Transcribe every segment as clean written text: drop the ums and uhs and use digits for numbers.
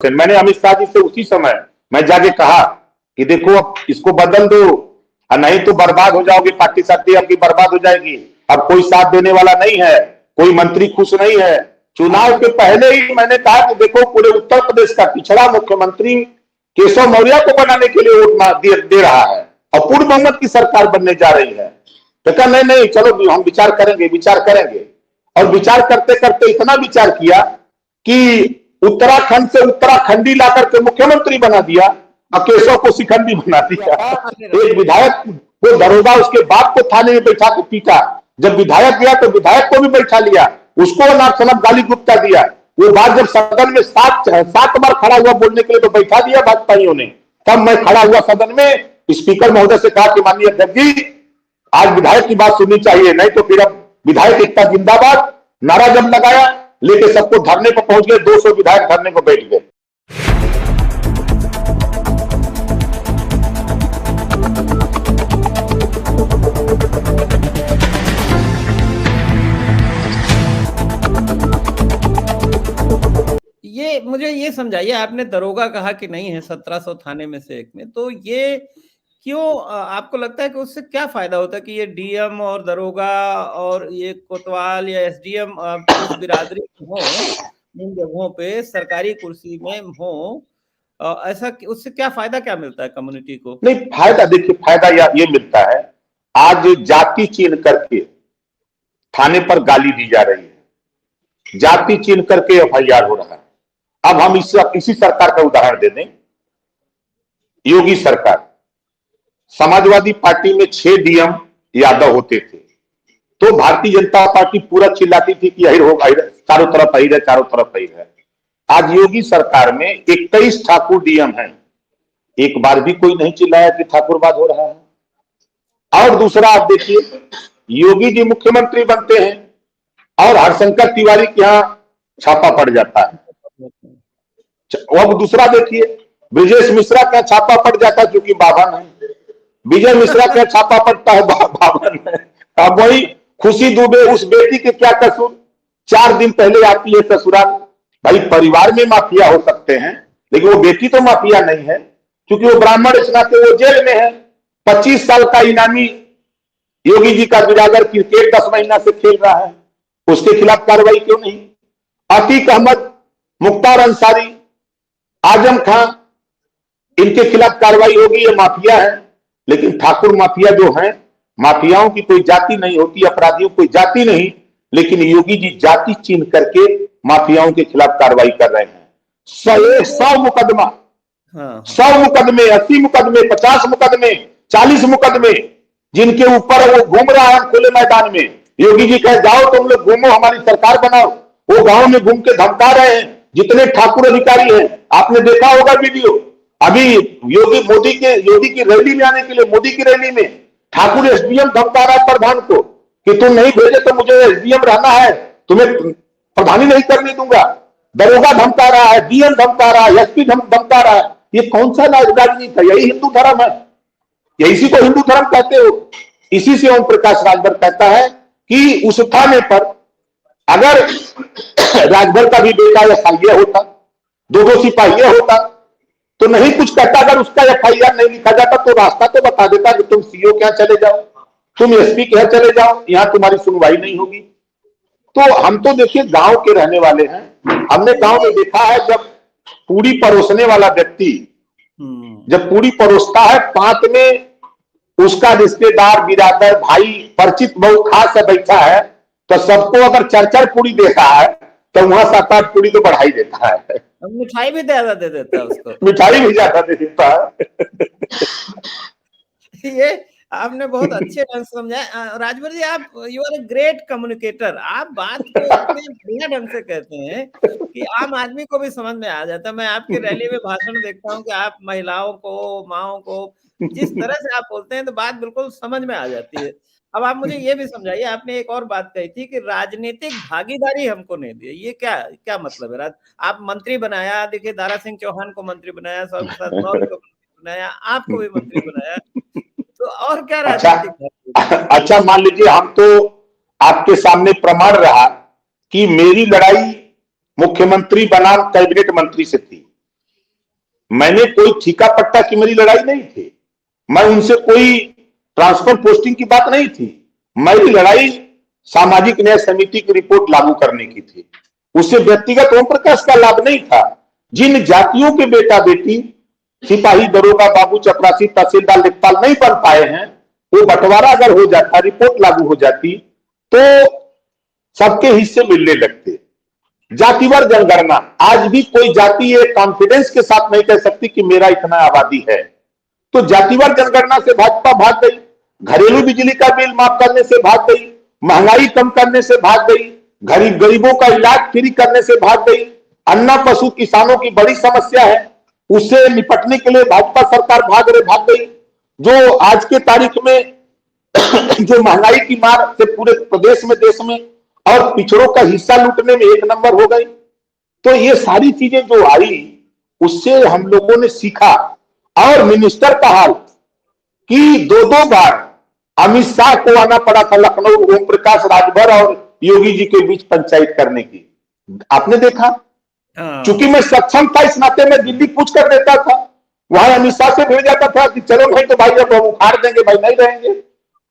मैंने अमित शाह जी से उसी समय मैं जाके कहा कि देखो अब इसको बदल दो, और नहीं तो बर्बाद हो जाओगे, पार्टी साथी आपकी बर्बाद हो जाएगी। अब कोई साथ देने वाला नहीं है, कोई मंत्री खुश नहीं है। चुनाव के पहले ही मैंने कहा कि देखो पूरे उत्तर प्रदेश का पिछड़ा मुख्यमंत्री केशव मौर्य को बनाने के लिए वोट दे रहा है और पूर्ण बहुमत की सरकार बनने जा रही है। तो कहा नहीं नहीं चलो हम विचार करेंगे, विचार करेंगे। और विचार करते करते इतना विचार किया कि उत्तराखंड से उत्तराखंडी लाकर के मुख्यमंत्री बना दिया और केशव को शिखंडी बना दिया। एक विधायक को दरोगा उसके बाप को थाने में बैठा के पीटा, जब विधायक गया तो विधायक को भी बैठा लिया, उसको अनाप गाली गुप्ता दिया। वो बात जब सदन में सात बार खड़ा हुआ बोलने के लिए तो बैठा दिया भाजपाइयों ने, तब मैं खड़ा हुआ सदन में, स्पीकर महोदय से कहा कि माननीय अध्यक्ष जी आज विधायक की बात सुननी चाहिए, नहीं तो फिर अब विधायक एकता जिंदाबाद नारा जब लगाया लेके सबको धरने पर पहुंच गए, 200 विधायक धरने पर बैठ गए। ये मुझे ये समझाइए, आपने दरोगा कहा कि नहीं है 1700 थाने में से एक में, तो ये क्यों आपको लगता है कि उससे क्या फायदा होता है कि ये डीएम और दरोगा और ये कोतवाल या एसडीएम उस बिरादरी में हो, इन जगहों पे सरकारी कुर्सी में हो, ऐसा उससे क्या फायदा क्या मिलता है कम्युनिटी को? नहीं फायदा, देखिए फायदा ये मिलता है, आज जाति चीन करके थाने पर गाली दी जा रही है, जाति चीन करके एफआईआर हो रहा है। अब हम इसी सरकार का उदाहरण दे दें, योगी सरकार, समाजवादी पार्टी में 6 डीएम यादव होते थे, तो भारतीय जनता पार्टी पूरा चिल्लाती थी कि यही होगा, चारों तरफ अहिर है, चारों तरफ अहिर है। आज योगी सरकार में 21 ठाकुर डीएम हैं, एक बार भी कोई नहीं चिल्लाया कि ठाकुरवाद हो रहा है। और दूसरा आप देखिए, योगी जी मुख्यमंत्री बनते हैं और हरशंकर तिवारी के यहां छापा पड़ जाता है। अब दूसरा देखिए, ब्रजेश मिश्रा का छापा पड़ जाता है क्योंकि बाभन है, विजय मिश्रा का छापा पड़ता है, बाभन है। अब वही खुशी दुबे, उस बेटी के क्या कसूर, 4 दिन पहले आती है ससुराल। भाई परिवार में माफिया हो सकते हैं लेकिन वो बेटी तो माफिया नहीं है, क्योंकि वो ब्राह्मण इस नाते वो जेल में है। 25 साल का इनामी योगी जी का बिरादर क्रिकेट 10 महीना से खेल रहा है, उसके खिलाफ कार्रवाई क्यों नहीं? अतीक अहमद, मुख्तार अंसारी, आजम खां, इनके खिलाफ कार्रवाई होगी, ये माफिया है। लेकिन ठाकुर माफिया जो है, माफियाओं की कोई जाति नहीं होती, अपराधियों की कोई जाति नहीं, लेकिन योगी जी जाति चिन्ह करके माफियाओं के खिलाफ कार्रवाई कर रहे हैं। 100 मुकदमा, 100 मुकदमे, 80 मुकदमे, 50 मुकदमे, 40 मुकदमे, जिनके ऊपर वो घूम रहा है खुले मैदान में। योगी जी कहे जाओ तुम लोग घूमो, हमारी सरकार बनाओ, वो गांव में घूम के धमका रहे हैं। जितने ठाकुर अधिकारी हैं, आपने देखा होगा वीडियो, अभी योगी की रैली में आने के लिए, मोदी की रैली में ठाकुर एसडीएम धमका रहा है प्रधान को कि तुम नहीं भेजे तो मुझे एसडीएम रहना है, तुम्हें प्रधानी नहीं करने दूंगा। दरोगा धमका रहा है, डीएम धमका रहा है, एसपी धमका रहा है। ये कौन सा राजनीति है? यही हिंदू धर्म है, यही इसी को हिंदू धर्म कहते हो। इसी से ओम प्रकाश राजभर कहता है कि उस थाने पर अगर राजभर का भी बेटा एफआईआर होता, 2 सिपाही होता तो नहीं कुछ कहता। अगर उसका एफआईआर नहीं लिखा जाता तो रास्ता तो बता देता कि तुम सीओ के यहां चले जाओ, तुम एसपी के यहां चले जाओ, यहां तुम्हारी सुनवाई नहीं होगी। तो हम तो देखिए गांव के रहने वाले हैं, हमने गांव में देखा है जब पूरी परोसने वाला व्यक्ति जब पूरी परोसता है, पांत में उसका रिश्तेदार, बिरादर, भाई, परिचित बहुत खास है बैठा है, तो सबको अगर 4-4 पूरी देता है तो वहां 7-8 पूरी तो बढ़ाई देता है, मिठाई भी ज्यादा दे देता है उसको, मिठाई भी ज्यादा दे देता है। ये आपने बहुत अच्छे ढंग से समझाया। राजभर जी, आप you are a great communicator, आप बात को इतने बढ़िया ढंग से कहते हैं कि आम आदमी को भी समझ में आ जाता है। मैं आपके रैली में भाषण देखता हूँ कि आप महिलाओं को, माओं को जिस तरह से आप बोलते हैं तो बात बिल्कुल समझ में आ जाती है। अब आप मुझे ये भी समझाइए, आपने एक और बात कही थी कि राजनीतिक भागीदारी हमको नहीं दी, ये क्या क्या मतलब है? आप मंत्री बनाया, देखिए दारा सिंह चौहान को मंत्री बनाया, प्रसाद मौर्य को मंत्री बनाया, आपको भी मंत्री बनाया, तो और क्या राजनीतिक? अच्छा मान लीजिए हम तो आपके सामने प्रमाण रहा कि मेरी लड़ाई मुख्यमंत्री बनाम कैबिनेट मंत्री से थी। मैंने कोई ठीका पट्टा की मेरी लड़ाई नहीं थी, मैं उनसे कोई ट्रांसफर पोस्टिंग की बात नहीं थी। मेरी लड़ाई सामाजिक न्याय समिति की रिपोर्ट लागू करने की थी, उससे व्यक्तिगत ओम प्रकाश का लाभ नहीं था। जिन जातियों के बेटा बेटी सिपाही, दरोगा, बाबू, चपरासी, तहसीलदार, लेखपाल नहीं बन पाए हैं, वो बंटवारा अगर हो जाता, रिपोर्ट लागू हो जाती, तो सबके हिस्से मिलने लगते। जातिवार जनगणना, आज भी कोई जाति ये कॉन्फिडेंस के साथ नहीं कह सकती कि मेरा इतना आबादी है। तो जातिवार जनगणना से भाजपा भाग गई, घरेलू बिजली का बिल माफ करने से भाग गई, महंगाई कम करने से भाग गई, गरीबों का इलाज फ्री करने से भाग गई, अन्ना पशु किसानों की बड़ी समस्या है, उससे निपटने के लिए भाजपा सरकार भाग गई। जो आज के तारीख में जो महंगाई की मार से पूरे प्रदेश में, देश में और पिछड़ों का हिस्सा लूटने में एक नंबर हो गई। तो ये सारी चीजें जो आई, उससे हम लोगों ने सीखा। और मिनिस्टर का हाल कि दो दो बार अमित शाह को आना पड़ा था लखनऊ, ओम प्रकाश राजभर और योगी जी के बीच पंचायत करने की, आपने देखा। चूंकि मैं सक्षम था, इस नाते मैं दिल्ली पूछ कर देता था, वहां अमित शाह से भेज जाता था कि चलो भाई, तो भाई जब हम उखाड़ देंगे भाई, नहीं रहेंगे।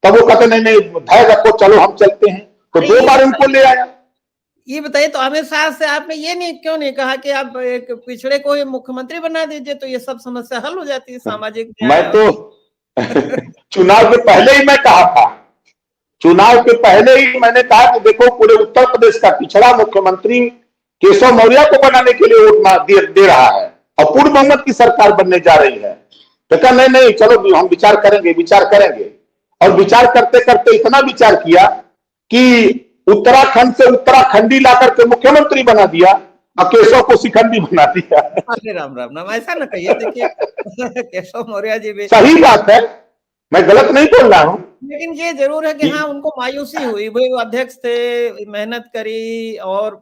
तब वो कहते नहीं नहीं, धैर्य रखो, चलो हम चलते हैं। तो दो बार उनको ले आया। ये बताइए, तो अमित शाह से आपने ये क्यों नहीं कहा कि आप एक पिछड़े को मुख्यमंत्री बना दीजिए, तो ये सब समस्या हल हो जाती है, सामाजिक मैं तो चुनाव के पहले ही मैं कहा था, चुनाव के पहले ही मैंने कहा कि देखो, पूरे उत्तर प्रदेश का पिछड़ा मुख्यमंत्री केशव मौर्य को बनाने के लिए वोट दे रहा है और पूर्ण बहुमत की सरकार बनने जा रही है। तो कहा नहीं नहीं, चलो हम विचार करेंगे। और विचार करते करते इतना विचार किया कि उत्तराखंड से उत्तराखंडी लाकर के मुख्यमंत्री बना दिया और केशव को शिखंडी बना दिया। अरे राम राम राम, ऐसा ना कहिए। देखिए केशव मौर्य जी भी सही बात है, मैं गलत नहीं बोल रहा हूं, लेकिन ये जरूर है कि हाँ, उनको मायूसी हुई। वो अध्यक्ष थे, मेहनत करी, और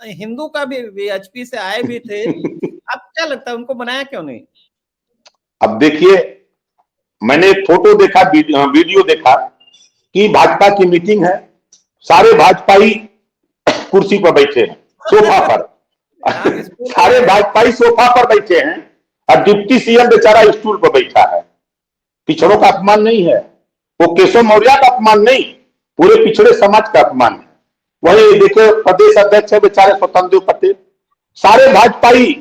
हिंदू का भी बीएचपी से आए भी थे। अब क्या लगता है उनको बनाया क्यों नहीं? अब देखिए, मैंने फोटो देखा, वीडियो देखा कि भाजपा की मीटिंग है, सारे भाजपाई कुर्सी पर बैठे हैं, सोफा पर। सारे भाजपाई सोफा पर बैठे हैं और डिप्टी सीएम बेचारा स्टूल पर बैठा है। पिछड़ों का अपमान नहीं है, वो केशव मौर्य का अपमान नहीं, पूरे पिछड़े समाज का अपमान है। वही देखो, प्रदेश अध्यक्ष है बेचारे स्वतंत्र देव पटेल, सारे भाजपाई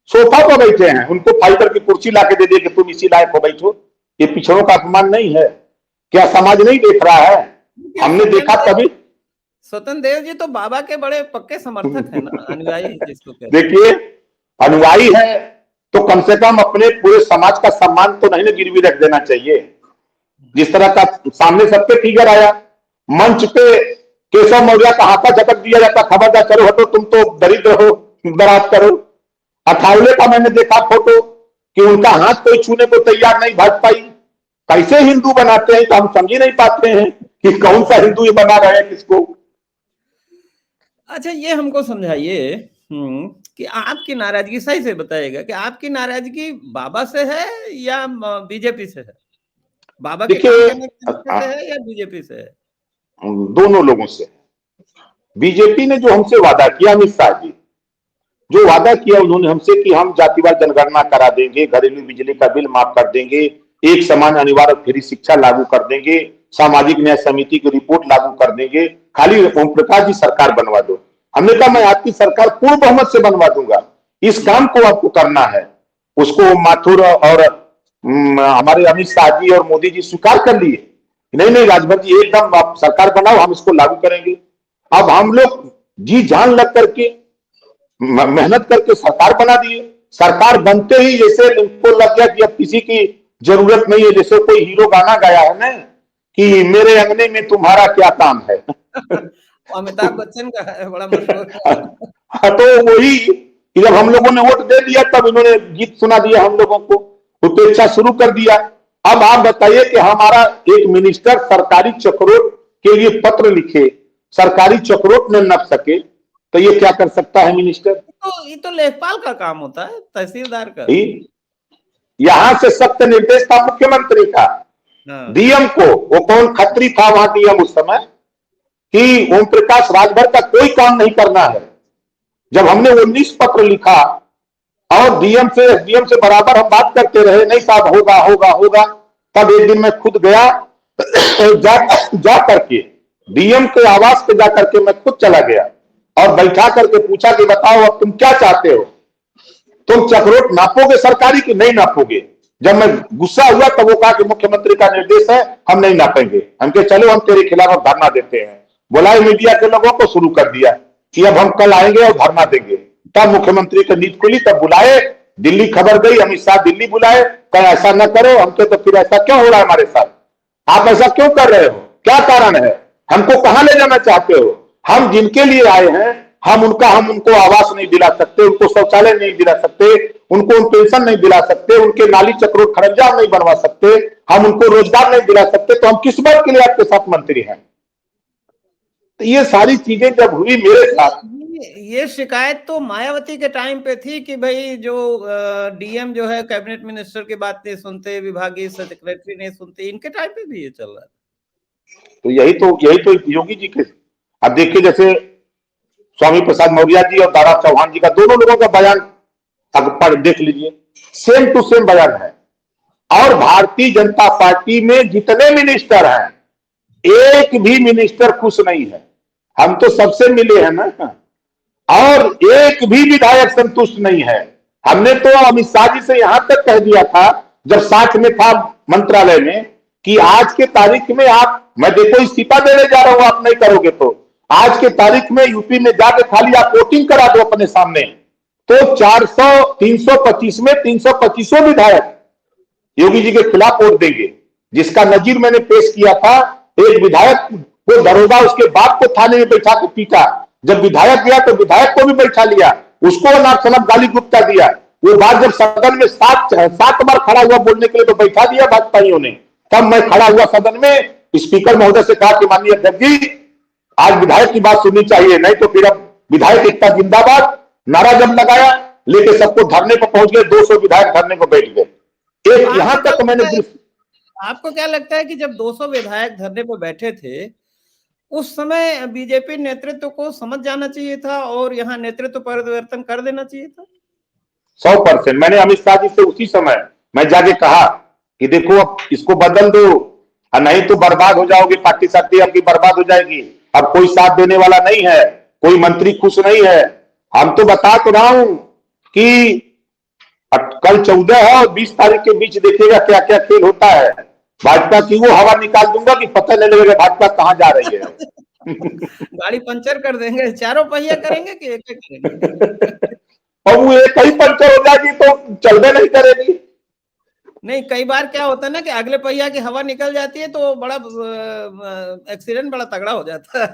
सोफा पर बैठे हैं, उनको फाइबर की कुर्सी लाके दे दिए कि तुम इसी लायक हो, बैठो। ये पिछड़ों का अपमान नहीं है क्या? समाज नहीं देख रहा है? हमने देखा तभी। स्वतंत्र देव जी तो बाबा के बड़े पक्के समर्थक है ना, अनुयायी जिसको कहते हैं। देखिए, अनुयायी है तो कम से कम अपने पूरे समाज का सम्मान तो नहीं ना गिरवी रख देना चाहिए। जिस तरह का सामने सबके फिगर आया, मंच पे केशव मौर्य का हाथा झटक दिया जाता, खबरदार चलो हटो, तुम तो दरिद्र हो, दराज करो। अठावले का मैंने देखा फोटो कि उनका हाथ कोई छूने को तैयार नहीं भाजपाई। कैसे हिंदू बनाते हैं तो हम समझ ही नहीं पाते हैं कि कौन सा हिंदू ये बना रहे हैं किसको। अच्छा, ये हमको समझाइए कि आपकी नाराजगी, सही से बताइएगा कि आपकी नाराजगी बाबा से है या बीजेपी से है? बाबा के काम करने से है या बीजेपी से है? दोनों लोगों से। बीजेपी ने जो हमसे वादा किया, अमित शाह जी जो वादा किया उन्होंने हमसे कि हम जातिवार जनगणना करा देंगे, घरेलू बिजली का बिल माफ कर देंगे, एक समान अनिवार्य फ्री शिक्षा लागू कर देंगे, सामाजिक न्याय समिति की रिपोर्ट लागू कर देंगे, खाली ओम प्रकाश जी सरकार बनवा दो। हमने कहा मैं आपकी सरकार पूर्ण बहुमत से बनवा दूंगा, इस काम को आपको करना है। उसको माथुर और हमारे अमित शाह जी और मोदी जी स्वीकार कर लिए, नहीं नहीं राजभर जी एकदम आप सरकार बनाओ, हम इसको लागू करेंगे। अब हम लोग जी जान लग करके मेहनत करके सरकार बना दिए। सरकार बनते ही जैसे इनको लग गया कि अब किसी की जरूरत नहीं है, जैसे कोई हीरो गाना गाया है ना कि मेरे अंगने में तुम्हारा क्या काम है। अमिताभ बच्चन का है, बड़ा मशहूर। तो वही जब हम लोगों ने वोट दे दिया तब इन्होंने गीत सुना दिया हम लोगों को, उपेक्षा शुरू कर दिया। अब आप बताइए कि हमारा एक मिनिस्टर सरकारी चक्रोट के लिए पत्र लिखे, सरकारी चक्रोट न नप सके, तो ये क्या कर सकता है मिनिस्टर? ये तो लेखपाल का काम होता है, तहसीलदार का। यहां से सख्त निर्देश था मुख्यमंत्री का डीएम को, वो कौन खत्री था वहां डीएम उस समय, कि ओम प्रकाश राजभर का कोई काम नहीं करना है। जब हमने 19 पत्र लिखा और डीएम से एसडीएम से बराबर हम बात करते रहे, नहीं साहब होगा होगा होगा। तब एक दिन मैं खुद गया, जा करके डीएम के आवास पे जा करके मैं खुद चला गया और बैठा करके पूछा कि बताओ अब तुम क्या चाहते हो, तुम चक्रोट नापोगे सरकारी कि नहीं नापोगे। जब मैं गुस्सा हुआ तब वो कहा कि मुख्यमंत्री का निर्देश है, हम नहीं नापेंगे। हम कहे चलो हम तेरे खिलाफ अब धरना देते हैं। बुलाए मीडिया के लोगों को, शुरू कर दिया कि अब हम कल आएंगे और धरना देंगे। तब मुख्यमंत्री की नींद खुली, तब बुलाए, दिल्ली खबर गई, अमित शाह दिल्ली बुलाए, कहीं ऐसा न करो। हमके तो फिर ऐसा क्यों हो रहा है हमारे साथ, आप ऐसा क्यों कर रहे हो, क्या कारण है, हमको कहां ले जाना चाहते हो। हम जिनके लिए आए हैं, हम उनको आवास नहीं दिला सकते, उनको शौचालय नहीं दिला सकते, उनको पेंशन नहीं दिला सकते, उनके नाली चक्रोट खरंजा नहीं बनवा सकते, हम उनको रोजगार नहीं दिला सकते, तो हम किस बात के लिए आपके साथ मंत्री हैं। तो ये सारी चीजें जब हुई मेरे साथ, ये शिकायत तो मायावती के टाइम पे थी कि भाई जो डीएम जो है कैबिनेट मिनिस्टर की बात नहीं सुनते, विभागीय सेक्रेटरी नहीं सुनते, इनके टाइम पे भी ये चल रहा है। तो यही तो योगी जी के, अब देखिए जैसे स्वामी प्रसाद मौर्य जी और दारा चौहान जी का, दोनों लोगों का बयान अब पढ़ देख लीजिए, सेम टू सेम बयान है। और भारतीय जनता पार्टी में जितने मिनिस्टर हैं, एक भी मिनिस्टर खुश नहीं है। हम तो सबसे मिले हैं ना, और एक भी विधायक संतुष्ट नहीं है। हमने तो अमित शाह जी से यहां तक कह दिया था जब साथ में था मंत्रालय में कि आज के तारीख में मैं देखो इस्तीफा देने जा रहा हूं, आप नहीं करोगे तो आज के तारीख में यूपी में जाके खाली आप वोटिंग करा दो अपने सामने, तो 325 में 325 विधायक योगी जी के खिलाफ वोट देंगे। जिसका नजीर मैंने पेश किया था, एक विधायक को दरोगा उसके बाप को थाने में बैठा के पीटा, जब विधायक गया तो विधायक को भी बैठा लिया, उसको अनाप शनाप गाली गुप्ता दिया। वो बात जब सदन में सात बार खड़ा हुआ बोलने के लिए तो बैठा दिया भाजपाइयों ने। तब मैं खड़ा हुआ सदन में, स्पीकर महोदय से कहा कि माननीय अध्यक्ष जी आज विधायक की बात सुननी चाहिए, नहीं तो फिर अब विधायक एकता जिंदाबाद नारा जब लगाया, लेके सबको धरने पर पहुंच गए, 200 विधायक धरने पर बैठ गए। एक यहां तक मैंने, आपको क्या लगता है कि जब 200 विधायक धरने पर बैठे थे उस समय बीजेपी नेतृत्व को समझ जाना चाहिए था और यहाँ नेतृत्व परिवर्तन कर देना चाहिए था? 100%। मैंने अमित शाह जी से उसी समय मैं जाके कहा कि देखो अब इसको बदल दो, नहीं तो बर्बाद हो जाओगे, पार्टी साथी आपकी बर्बाद हो जाएगी। अब कोई साथ देने वाला नहीं है, कोई मंत्री खुश नहीं है। हम तो बता तो रहा हूं कि कल 14 है और 20 तारीख के बीच देखिएगा क्या क्या खेल होता है। भाजपा की वो हवा निकाल दूंगा कि पता नहीं लगेगा भाजपा कहां जा रही है। गाड़ी पंचर कर देंगे, चारों पहिया करेंगे कि एक एक करेंगे? और वो एक ही पंचर हो जाएगी तो चलने नहीं करेगी। नहीं, कई बार क्या होता है ना कि अगले पहिया की हवा निकल जाती है तो बड़ा एक्सीडेंट बड़ा तगड़ा हो जाता है।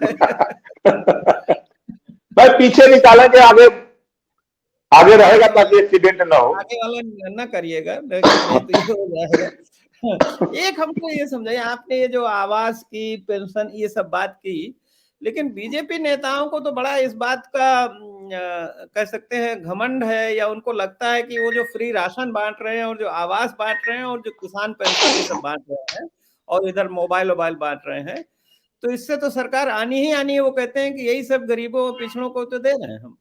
भाई पीछे निकालेंगे, आगे रहेगा ताकि एक्सीडेंट ना हो। आगे वाला न करिएगा, तो ये हो जाएगा। एक हमको ये समझाइए, आपने ये जो आवास की, पेंशन, ये सब बात की, लेकिन बीजेपी नेताओं को तो बड़ा इस बात का कह सकते हैं घमंड है, या उनको लगता है कि वो जो फ्री राशन बांट रहे हैं और जो आवास बांट रहे हैं और जो किसान पेंशन ये सब बांट रहे हैं और इधर मोबाइल बांट रहे हैं, तो इससे तो सरकार आनी ही आनी है। वो कहते हैं कि यही सब गरीबों पिछड़ों को तो दे रहे हैं हम।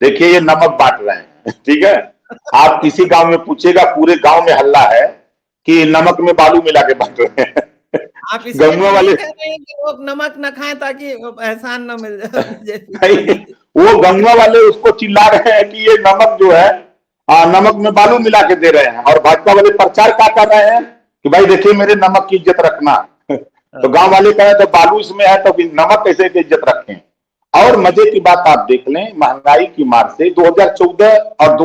देखिए ये नमक बांट रहे हैं, ठीक है। आप किसी गांव में पूछेगा, पूरे गांव में हल्ला है कि नमक में बालू मिला के बांट रहे हैं। आप गंगा वाले कह रहे हैं कि लोग नमक न खाएं ताकि एहसान न मिल जाए। वो गंगा वाले उसको चिल्ला रहे हैं कि ये नमक जो है नमक में बालू मिला के दे रहे हैं, और भाजपा वाले प्रचार क्या कर रहे हैं कि भाई देखिए मेरे नमक की इज्जत रखना। तो गांव वाले कह रहे हैं तो बालू इसमें है तो नमक कैसे की इज्जत रखें। और मजे की बात आप देख लें, महंगाई की मार से 2014 और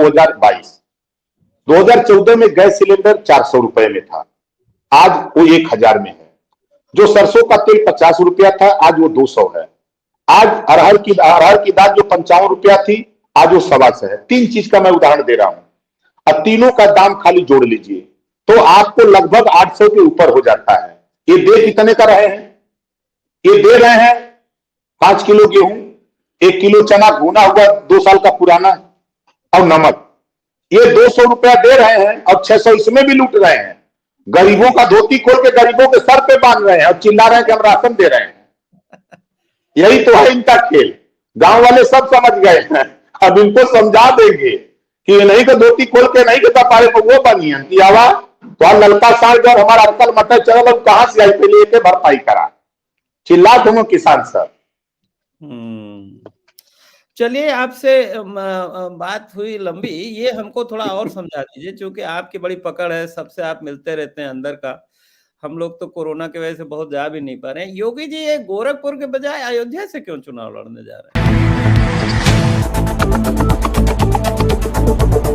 2014 में गैस सिलेंडर 400 रुपए में था, आज वो 1000 में है। जो सरसों का तेल 50 रुपया था, आज वो 200 है। आज अरहर की दाल जो 55 रुपया थी, आज वो 125 है। 3 चीज का मैं उदाहरण दे रहा हूं, अब तीनों का दाम खाली जोड़ लीजिए तो आपको लगभग 800 के ऊपर हो जाता है। ये दे कितने का रहे हैं? ये दे रहे हैं 5 किलो गेहूं, 1 किलो चना भुना हुआ 2 साल का पुराना, और नमक, ये 200 रुपया दे रहे हैं और 600 इसमें भी लूट रहे हैं। गरीबों का धोती खोल के गरीबों के सर पे बांध रहे हैं और चिल्ला रहे हैं कि हम राशन दे रहे हैं। यही तो है इनका खेल। गांव वाले सब समझ गए हैं, अब इनको समझा देंगे कि नहीं के धोती खोल के नहीं के कपारे पर वो बनियन कि आवा तो ललका साग और हमारा अक्कल मटर चल अब कहां से आई पहले के भरपाई करा चिल्ला दूंगा किसान सर। चलिए आपसे बात हुई लंबी, ये हमको थोड़ा और समझा दीजिए, क्योंकि आपकी बड़ी पकड़ है, सबसे आप मिलते रहते हैं अंदर का। हम लोग तो कोरोना की वजह से बहुत जा भी नहीं पा रहे हैं। योगी जी ये गोरखपुर के बजाय अयोध्या से क्यों चुनाव लड़ने जा रहे हैं?